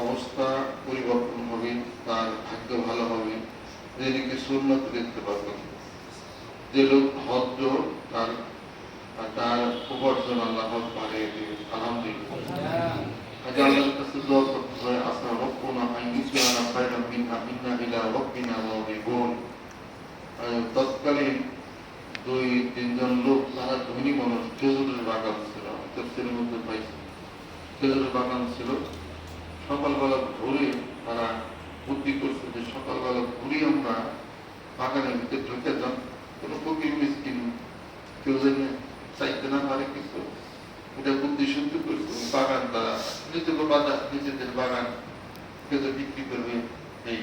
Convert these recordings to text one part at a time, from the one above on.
অবস্থা পরিবর্তন হবে, তার ভাগ্য ভালো হবে, যেদিকে সুন্নত দেখতে পাবেন। যে লোক ভদ্র তার তার উপার্জন আল্লাহ বাড়িয়ে দেবে। আলহামদুলিল্লাহ। আল্লাহর কাছে দোয়া করতে হয়, আসা রব্বুনা আন ইউতিয়ানা খায়রাম মিনহা ইন্না ইলা রাব্বিনা রাগিবুন। তৎকালীন 2-3 জন লোক, তারা ধনী মানুষ, খেজুরের বাগান ছিল, তফসিরের মধ্যে পাইছে খেজুরের বাগান ছিল। সকালবেলা ভোরে তারা বুদ্ধি করছে যে সকালবেলা ভোরে আমরা বাগানের ভিতরে ঢুকে যান, কোনো ফকির মিসকিন কেউ যেন চাইতে না পারে কিছু, এটা বুদ্ধি শুদ্ধ করছে। বাগান তারা নিজেদের বাগান খেজুর বিক্রি করবে, এই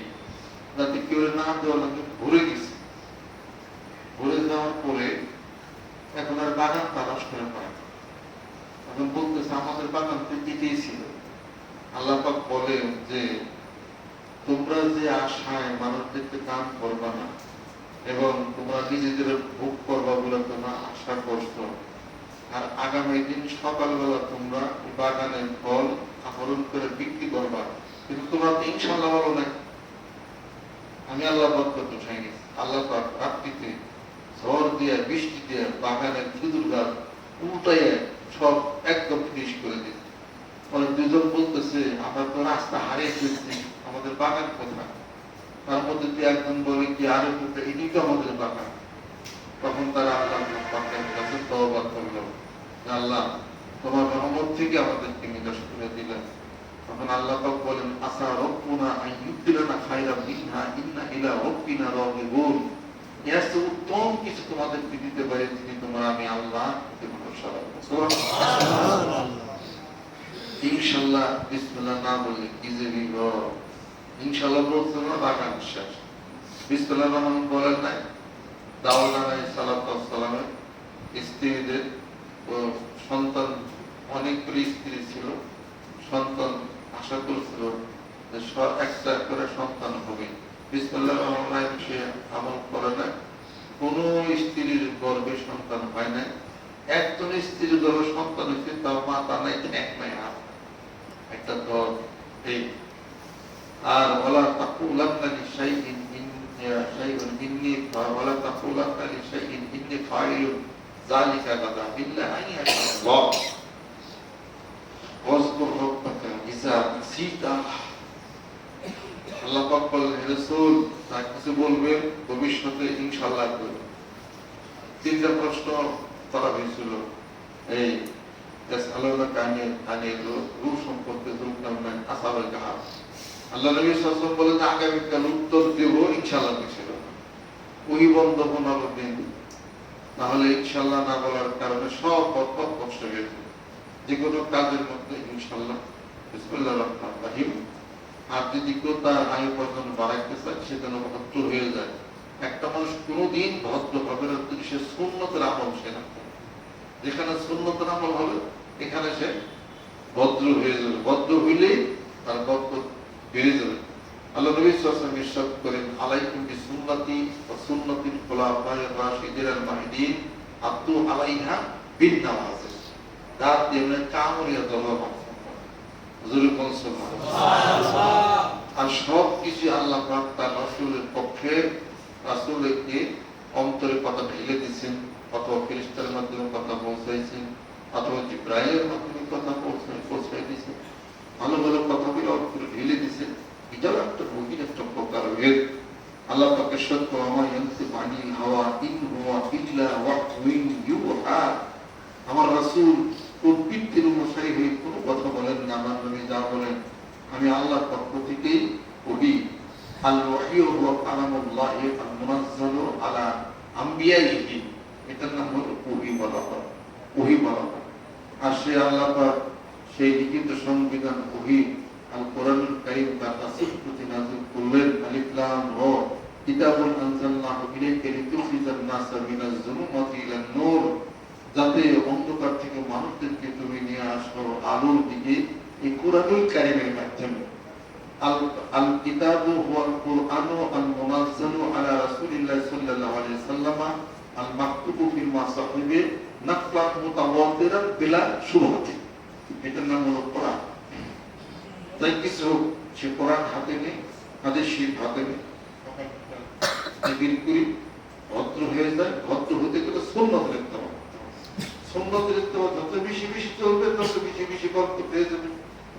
যাতে কেউ না দেওয়া লাগে। ভরে গেছে, ভরে যাওয়ার পরে এখন আর বাগান তালাশ করে পায়। এখন বলতেছে আমাদের বাগান তো এটাই ছিল। আল্লাহ পাক বলেন যে তোমরা যে আশায় মানুষদেরকে দান করবা না এবং তোমরা নিজেদের ভোগ করবা বলে তোমরা আশা করছো, আর আগামী দিন সকালবেলা তোমরা বাগানের ফল আহরণ করে বিক্রি করবা, কিন্তু তোমরা তো ইনশাআল্লাহ বলো না। আমি আল্লাহ পাক তো চাই না। আল্লাহ পাক রাত্রিতে ঝড় দিয়ে বৃষ্টি দিয়ে বাগানের খেজুর গাছ উল্টাইয়ে সব একদম ফিনিশ করে দিচ্ছে। অনেক দুজন বলতেছে আমরা তো রাস্তা হারিয়ে ফেলছি, আমাদের বাগান কোথায়? তার মধ্যে একজন বলে কি আরো কোথায়, এদিকে আমাদের বাগান। তখন তারা আল্লাহ পাকের কাছে তওবা করলো, আল্লাহ তোমার রহমত থেকে আমাদেরকে নিরাশ করে দিলেন। তখন আল্লাহ পাক বলেন, আসা রব্বুনা আন ইউতিয়ানা খায়রাম মিনহা ইন্না ইলা রাব্বিনা রাগিবুন। এর চেয়ে উত্তম কিছু তোমাদেরকে দিতে পারি যদি তোমরা আমি আল্লাহ ভরসা রাখো। সুবহানাল্লাহ। ইনশাআল্লাহ বিসমিল্লাহ না বললে কি যে বিপদ। ইনশাআল্লাহ বলতে না, বাগান শেষ। বিসমিল্লাহির রহমান বলেন নাই? দাউদ আলাইহিস সালামের স্ত্রীদের ও সন্তান, অনেকগুলি স্ত্রী ছিল, সন্তান আশা করছিল যে একটা করে সন্তান হবে। বিসমিল্লাহির রহমানির রহিম সে আমল করে না, কোন স্ত্রীর গর্ভে সন্তান হয় নাই। একজন স্ত্রীর গর্ভে সন্তান হয়েছে, তার মাতা নাই, এক নাই, একটা দল। এই আর ওয়ালা তাকুলান্না লিশাইইন ইন্নী ওয়ালা তাকুলান্না লিশাইইন ইন্নী ফাইলুন যালিকা গাদা ইল্লা আন ইয়াশাআল্লাহ ওয়াজকুর রাব্বাকা ইযা নাসিতা। আল্লাহ পাক বলেন, হে রাসূল, যা কিছু বলবে ভবিষ্যতে ইনশাআল্লাহ করবে। 3টা প্রশ্ন করা হয়েছিল, এই রূহ সম্পর্কে, আল্লাহ নবী সাল্লাল্লাহু আলাইহি ওয়াসাল্লাম বলেন আগামীকাল উত্তর দেব ইনশাআল্লাহ ছিল। ওই বন্ধ 15 দিন, তাহলে ইনশাআল্লাহ না বলার কারণে সব বরকত নষ্ট হয়ে যাবে। যে কোনো কাজের মধ্যে ইনশাআল্লাহ বিসমিল্লাহির রহমানির রহিম, আর যদি কেউ তার আয়ু পর্যন্ত বাড়াইতে চায় সেটা ভদ্র হয়ে যায়। একটা মানুষ কোনোদিন ভদ্র হবে না যদি সে সুন্নতের আমল সে না করে। যেখানে সুন্নতের আমল হবে এখানে সে ভদ্র হয়ে যাবে। ভদ্র হইলেই তার বরকত বেড়ে যাবে। আল্লাহ নবী সাল্লাল্লাহু আলাইহি ওয়াসাল্লাম ইরশাদ করেন, আলাইকুম বিসুন্নতি ওয়া সুন্নাতিল খুলাফায়ে রাশিদিনিল মাহদিয়িন আদু আলাইহা বিন-নাওয়াজিজ। দাঁত দিয়ে কামড়িয়ে ধরো। হুজুর কোন সুবহানাল্লাহ। আর সব কিছু আল্লাহ পাক তার রাসূলের পক্ষে, রাসূলকে অন্তরে কথা ঢেলে দিয়েছেন, অথবা ফেরেশতার মাধ্যমে কথা পৌঁছাইছেন, অথবা জিবরাইলের মাধ্যমে কথা পৌঁছাই দিয়েছেন। ভালো ভালো কথাগুলো অন্তরে ঢেলে দিয়েছেন। এটাও একটা গভীর একটা প্রকার ভেদ। আল্লাহ পাকের সত্য আমার ইয়ানতিকু আনিল হাওয়া ইন হুয়া ইল্লা ওয়াহয়ুন ইউহা। আমার রাসূল প্রবৃত্তির অনুসারী হয়ে কোনো কথা বলেন না। আমার নবী যা বলেন আমি আল্লাহর পক্ষ থেকেই ওহী। আল ওয়াহয়ু হুয়া কালামুল্লাহি আল মুনাজ্জালু আলা আমবিয়াইহি। এটার নাম হলো ওহী বলা হয়, ওহী বলা হয়। আর সে আল্লাহ পাক সেই লিখিত সংবিধান ওহী আল কোরআনুল কারীম তার রাসূল প্রতি নাযিল করলেন। আলিফ লাম রা কিতাবুন আনজালনাহু ইলাইকা লিতুখরিজান নাসা মিনাজ যুলুমাতি ইলান নূর। যাতে অন্ধকার থেকে মানুষদেরকে তুমি নিয়ে আসো আলোর দিকে এই কোরআনুল কারীমের মাধ্যমে। আল কিতাবু হুয়াল কুরআনু আল মুনাজ্জালু আলা রাসূলিল্লাহি সাল্লাল্লাহু আলাইহি ওয়াসাল্লাম আল মাকতুবু ফিল মাসাহিবি নাকলান মুতাওয়াতিরান বিলা শুবহাতি। এটার নাম হলো কোরআন। তাই কিছু হোক, সে কোরআন হাতে নেই, হাতে শীত হাতে নেই, বের করি, ভদ্র হয়ে যায়। ভদ্র হতে গেলে সুন্নত লিখতে হবে। সুন্নত লিখতে হবে, যত বেশি বেশি চলবে তত বেশি বেশি বরকত পেয়ে যাবে।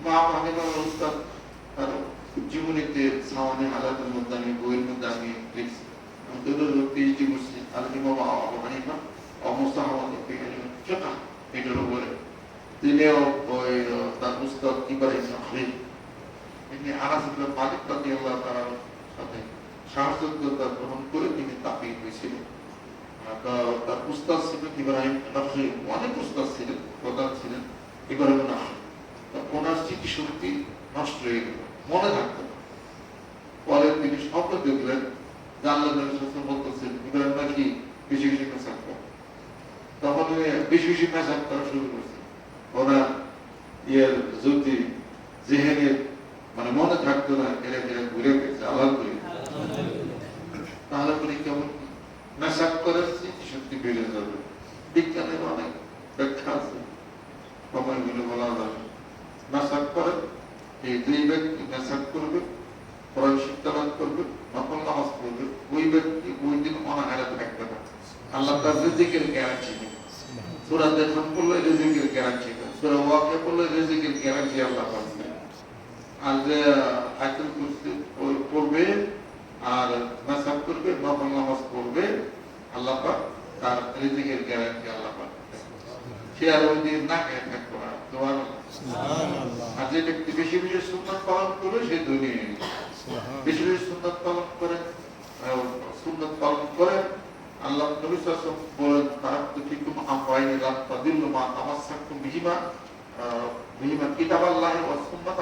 মা হানিফা উস্তাদ তার জীবনীতে সাওয়ানে হালাতের মধ্যে আমি বইয়ের মধ্যে আমি লিখছি, আমি পিএইচডি করছি আর ইমাম আবু হানিফা অমুস্তাহাবাদে ফিকহ এটার উপরে। তিনিও ওই তার উস্তাদ ইব্রাহিম খলিল তিনি আনাস ইবনে মালিক রাদিয়াল্লাহু তাআলার সাথে শাহাদাত গ্রহণ করে তিনি তাকিয়ে হয়েছিলেন। তার উস্তাদ ছিলেন ইব্রাহিম নকশী, অনেক উস্তাদ ছিলেন, প্রধান ছিলেন ইব্রাহিম নকশী। ওনার স্মৃতিশক্তি নষ্ট হয়ে গেল, মনে থাকতো না। পরে তিনি স্বপ্ন দেখলেন যে আল্লাহ নবী সাল্লাল্লাহু আলাইহি ওয়াসাল্লাম বলতেছেন ইব্রাহিম নাকি বেশি বেশি পেশাব করে। তখন বেশি বেশি পেশাব করা শুরু করছে। ওনার জ্যোতি জেহেনের মানে মনে থাকতো না, এরা এরা ঘুরে গেছে। আলহামদুলিল্লাহ। তাহলে পরে কেমন মেসাক করে স্মৃতিশক্তি বেড়ে যাবে। বিজ্ঞানের অনেক ব্যাখ্যা আছে, সময়গুলো বলা যাবে। মেসাক করে এই দুই ব্যক্তি মেসাক করবে, কোরআন শিক্ষা লাভ করবে, নফল নামাজ পড়বে, ওই ব্যক্তি ওই দিন অনাহারে থাকবে না। আল্লাহ তার রিজিকের গ্যারান্টি নেই। সূরা দেখুন পড়লে রিজিকের গ্যারান্টি নেই, সূরা ওয়াকিয়া পড়লে রিজিকের গ্যারান্টি আল্লাহ পাচ্ছে। আর যে আয়াতুল কুরসি পড়বে আর মেসাক করবে, নফল নামাজ পড়বে, আল্লাহ পাক তার রিজিকের গ্যারান্টি আল্লাহ পাক। সে আর ওই দিন না খেয়ে থাকবে না। আর যে ব্যক্তি বেশি বেশি সুন্নাত পালন করবে সে দুনিয়ায় বেশি বেশি সুন্নাত পালন করে, সুন্নাত পালন করে। আল্লাহ নবী সাল্লাল্লাহু আলাইহি ওয়াসাল্লাম বলেন তারাকতু ফিকুম আমরাইনি লান তাদিল্লু মা তামাসসাকতুম বিহিমা কিতাবাল্লাহি ওয়া সুন্নাত।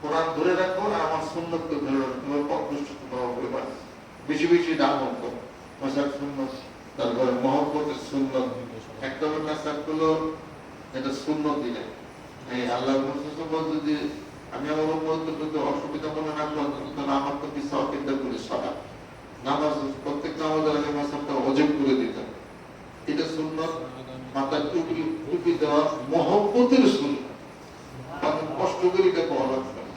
কোরআন ধরে রাখো আর আমার সুন্নাতকে ধরে রাখো, তোমার পথভ্রষ্ট তোমরা হবে না। বেশি বেশি আমল করো, মাসাক সুন্নাত, তারপরে মহব্বতের সুন্নাত। একটা হলো মাসাক হলো এটা সুন্নাত দিলে এই আল্লাহ রাসূল বলতে যে আমি আমার উম্মতকে যদি অসুবিধা মনে না করি তাহলে আমার তো বিশ্বাস চিন্তা করে সারা নামাজ প্রত্যেক নামাজের আগে মাসাকটা ওয়াজিব করে দিতে। এটা সুন্নাত। মাথায় টুপি দেওয়া মহব্বতের সুন্নাত, আপনি কষ্ট করে এটা পাওয়া লাগবে না।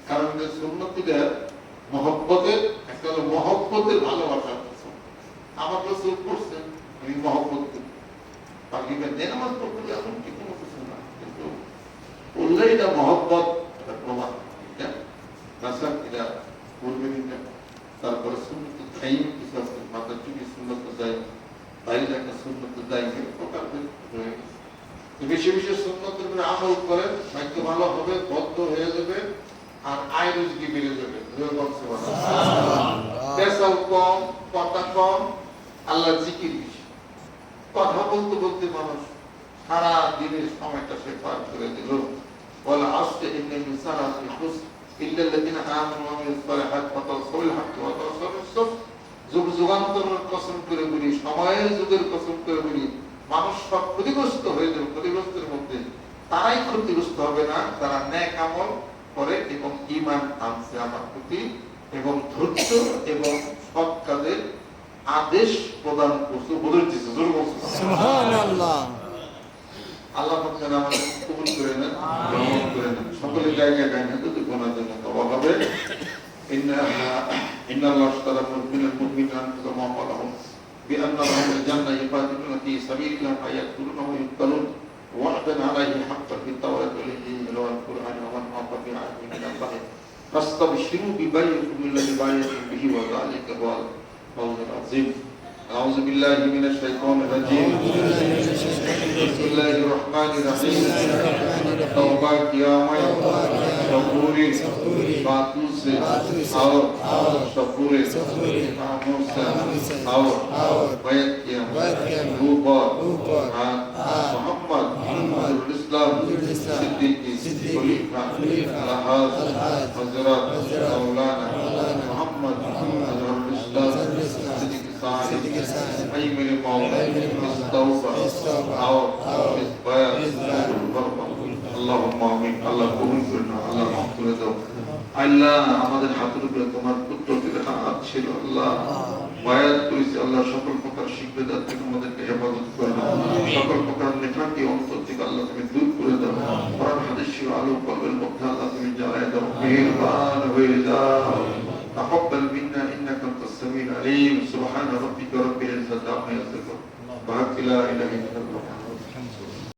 কারণ যে সুন্নতিটা মহব্বতের, একটা হলো মহব্বতের ভালোবাসা। আমার রাসূল করছেন আমি মহব্বত করি, বাকি নামাজ পড়তে এমন কি কোনো কিছু না, কিন্তু বললে এটা মহব্বত, এটা প্রমাণ। এটা নাসাক এটা পূর্বে দিতে। তারপরে সুন্নত টাইম কিছু আছে, মাথা টুপি সুন্নত যায়, বাইরে একটা সুন্নত যায়, প্রকার হয়ে গেছে। বেশি বেশি সুন্নতের উপরে আমল করেন, ভাগ্য ভালো হবে, বদ্ধ হয়ে যাবে আর আয় রুজি বেড়ে যাবে। পেশাল কম, কথা কম, আল্লাহ জিকির বেশি। কথা বলতে বলতে মানুষ সারা দিনের সময়টা সে পার করে দিল। বলে আসতে ইন্নাল ইনসানা ফি খুসর ইল্লাল্লাযিনা আমানু ওয়া আমিলুস সালিহাতি ওয়া তাওয়াসাউ বিল হাক্কি ওয়া তাওয়াসাউ বিস সবর। যুগ যুগান্তরের কসম করে বলি, সময়ের যুগের কসম করে বলি, মানুষ সব ক্ষতিগ্রস্ত হয়ে যাবে। ক্ষতিগ্রস্তের মধ্যে তারাই ক্ষতিগ্রস্ত হবে না যারা নেক আমল করে এবং ঈমান আনছে আমার প্রতি, এবং ধৈর্য এবং সৎ কাজের আদেশ প্রদান করছে, বলে দিচ্ছে। জোরে বলছে সুবহানাল্লাহ। আল্লাহ পাক যেন আমাদের কবুল করে নেন, রহমত করে নেন। সকলের জায়গায় গায়ে যদি গোনার জন্য তওবা হবে। ইন্নাল্লাহ আশতারা মিনাল মুমিনিনা আনফুসাহুম ওয়া আমওয়ালাহুম বিআন্না লাহুমুল জান্নাহ ইউকাতিলুনা ফি সাবিলিল্লাহি ফায়াকতুলুনা ওয়া yuqtalun ওয়া'দান আলাইহি হাক্কান ফিত-তাওরাতি ওয়াল ইনজিলি ওয়াল কুরআনি ওয়া মান আতা বি'আহদিহি মিনাল্লাহ ফাস্তাবশিরু বিবাইইকুম আল্লাযী বায়া'তুম বিহি ওয়া যালিকা হুয়াল ফাওজুল আযীম। আউযু বিল্লাহি মিনাশ শাইতানির রাজীম। বিসমিল্লাহির রহমানির রহিম। तौबा किया मैं शफूरी बातों से और शफूरे कामों से और बैत किया ऊपर मोहम्मद इस्लाम सिद्दीकी खलीफा लहाज हजरत मौलाना मोहम्मद इस्लाम सिद्दीकी साहिब ऐ मेरे मौला इस तौबा और इस बैत আল্লাহুম্মা আমিন। আল্লাহ কবুল করুন, আল্লাহ মাফ করে দাও। আল্লাহ আমাদের হাতের উপরে তোমার পুত্রটির হাত ছিল। আল্লাহ বায়াত করেছি আল্লাহ সকল প্রকার শিক্ষাদার থেকে আমাদেরকে হেফাজত করে দাও, সকল প্রকার নেফাকি অন্তর থেকে আল্লাহ তুমি দূর করে দাও, কোরআন হাদিসের আলো কলবের মধ্যে আল্লাহ তুমি জ্বালায় দাও, মেহেরবান হয়ে যাও। تقبل منا انك انت السميع العليم. سبحان ربك رب العزه عما يصفون ولا اله الا الله.